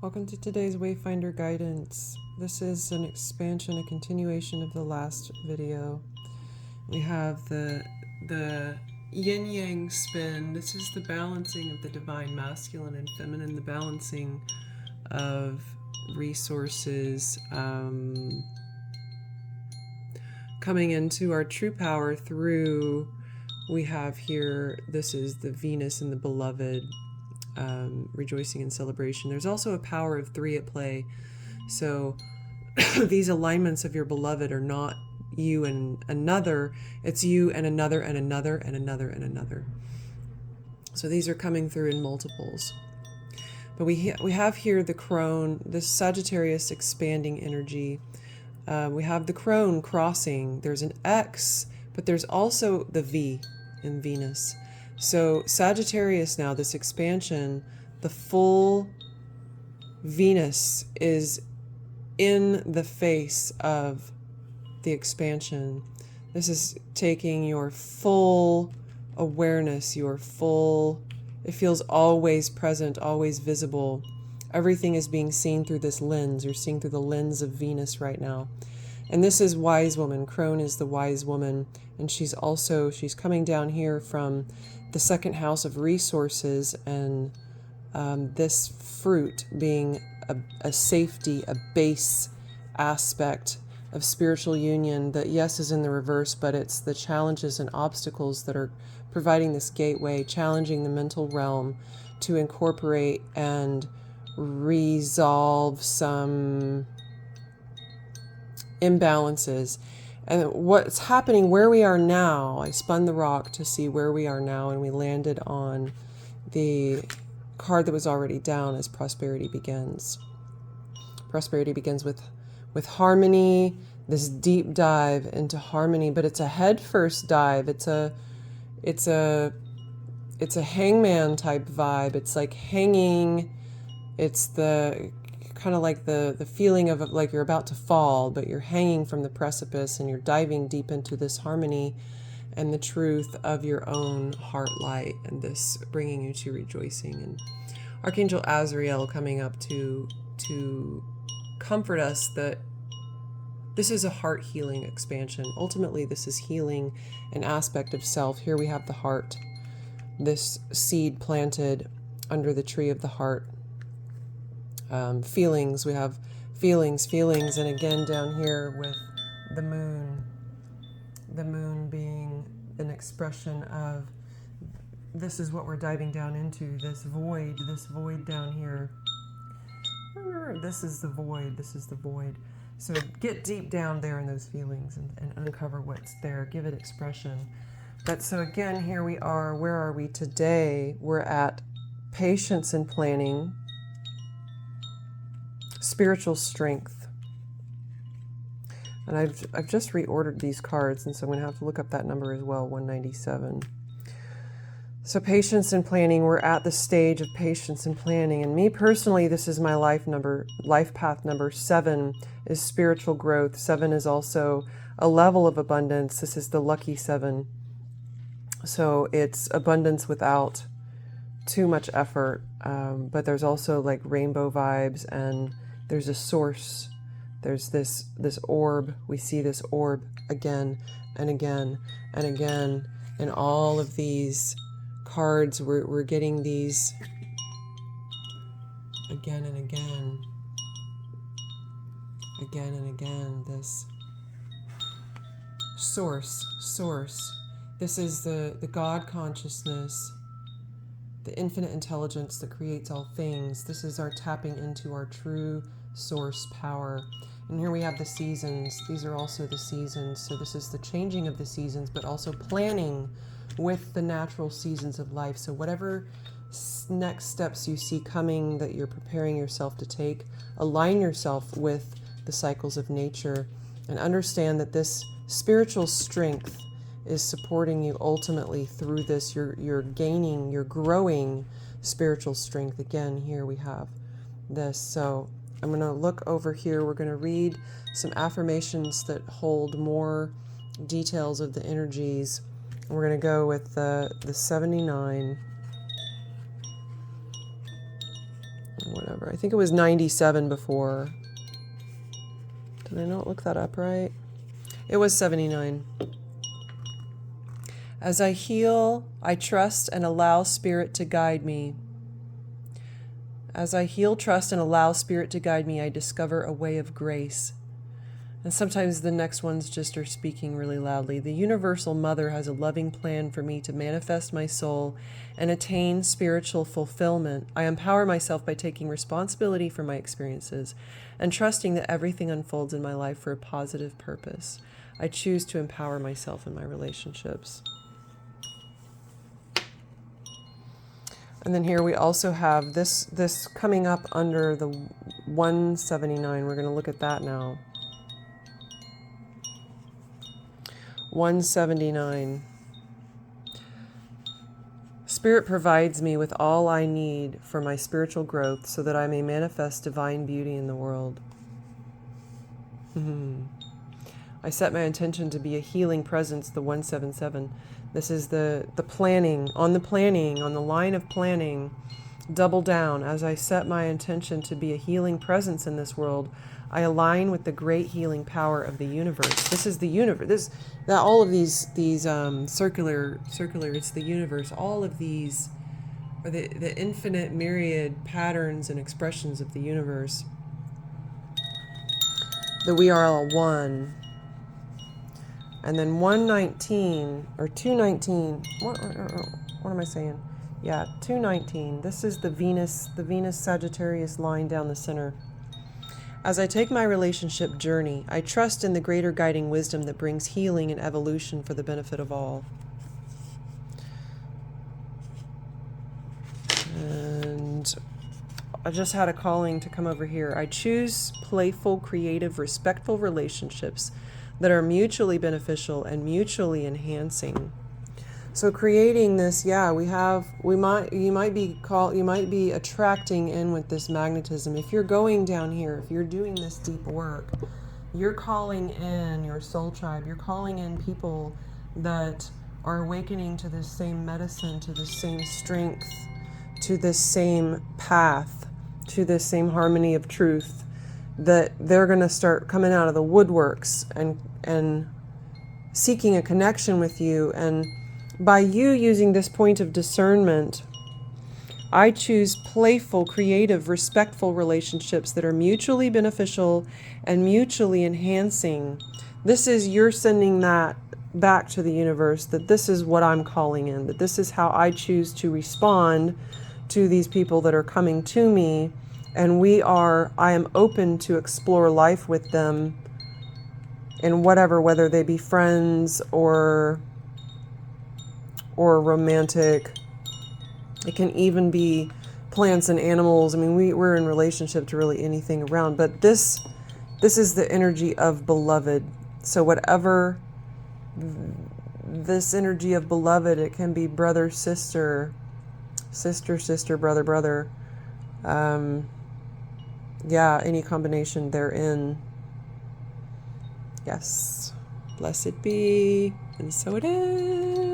Welcome to today's Wayfinder guidance. This is an expansion, a continuation of the last video. We have the yin yang spin. This is the balancing of the divine masculine and feminine, the balancing of resources coming into our true power through, we have here, this is the Venus and the beloved, rejoicing and celebration. There's also a power of 3 at play. So these alignments of your beloved are not you and another, it's you and another and another and another and another. So these are coming through in multiples. But we have here the crone, this Sagittarius expanding energy. We have the crone crossing. There's an X, but there's also the V in Venus. So Sagittarius now, this expansion, the full Venus is in the face of the expansion. This is taking your full awareness, your full, it feels always present, always visible. Everything is being seen through this lens. You're seeing through the lens of Venus right now. And this is wise woman. Crone is the wise woman. And she's coming down here from the second house of resources, and this fruit being a safety, a base aspect of spiritual union that, yes, is in the reverse, but it's the challenges and obstacles that are providing this gateway, challenging the mental realm to incorporate and resolve some imbalances. And what's happening where we are now, I spun the rock to see where we are now, and we landed on the card that was already down as prosperity begins. Prosperity begins with harmony, this deep dive into harmony, but it's a head first dive. It's a hangman type vibe. It's like hanging. It's the kind of like the feeling of like you're about to fall, but you're hanging from the precipice and you're diving deep into this harmony and the truth of your own heart light, and this bringing you to rejoicing. And Archangel Azrael coming up to comfort us that this is a heart healing expansion. Ultimately, this is healing an aspect of self. Here we have the heart, this seed planted under the tree of the heart. Feelings, we have feelings, and again down here with the moon being an expression of, this is what we're diving down into, this void down here. This is the void. So get deep down there in those feelings and uncover what's there, give it expression. But so again, here we are, where are we today? We're at patience and planning, spiritual strength. And I've just reordered these cards, and so I'm going to have to look up that number as well, 197. So patience and planning, we're at the stage of patience and planning. And me personally, this is my life path number 7 is spiritual growth. 7 is also a level of abundance. This is the lucky 7. So it's abundance without too much effort. But there's also like rainbow vibes, and there's a source. There's this orb. We see this orb again and again and again. And all of these cards, we're getting these again and again. Again and again. This source. This is the God consciousness, the infinite intelligence that creates all things. This is our tapping into our true source power. And here we have the seasons. These are also the seasons. So this is the changing of the seasons, but also planning with the natural seasons of life. So whatever next steps you see coming that you're preparing yourself to take, align yourself with the cycles of nature and understand that this spiritual strength is supporting you ultimately through this. You're growing spiritual strength. Again, here we have this. So I'm going to look over here. We're going to read some affirmations that hold more details of the energies. We're going to go with the 79. What whatever. I think it was 97 before. Did I not look that up right? It was 79. As I heal, I trust and allow Spirit to guide me. As I heal, trust, and allow Spirit to guide me, I discover a way of grace. And sometimes the next ones just are speaking really loudly. The Universal Mother has a loving plan for me to manifest my soul and attain spiritual fulfillment. I empower myself by taking responsibility for my experiences and trusting that everything unfolds in my life for a positive purpose. I choose to empower myself in my relationships. And then here we also have this coming up under the 179. We're going to look at that now. 179. Spirit provides me with all I need for my spiritual growth so that I may manifest divine beauty in the world. I set my intention to be a healing presence, the 177. This is the planning, on the line of planning, double down. As I set my intention to be a healing presence in this world, I align with the great healing power of the universe. This is the universe. All of these circular, it's the universe. All of these are the infinite myriad patterns and expressions of the universe. That we are all one. And then 119 or 219. What am I saying? Yeah, 219. This is the Venus Sagittarius line down the center. As I take my relationship journey, I trust in the greater guiding wisdom that brings healing and evolution for the benefit of all. And I just had a calling to come over here. I choose playful, creative, respectful relationships that are mutually beneficial and mutually enhancing. So creating this, you might be attracting in with this magnetism. If you're going down here, if you're doing this deep work, you're calling in your soul tribe. You're calling in people that are awakening to this same medicine, to this same strength, to this same path, to this same harmony of truth, that they're going to start coming out of the woodworks and seeking a connection with you. And by you using this point of discernment, I choose playful, creative, respectful relationships that are mutually beneficial and mutually enhancing. This is, you're sending that back to the universe, that this is what I'm calling in, that this is how I choose to respond to these people that are coming to me. And I am open to explore life with them in whether they be friends or romantic. It can even be plants and animals. I mean, we're in relationship to really anything around, but this is the energy of beloved. So whatever this energy of beloved, it can be brother, sister, brother, any combination therein. Yes. Blessed be. And so it is.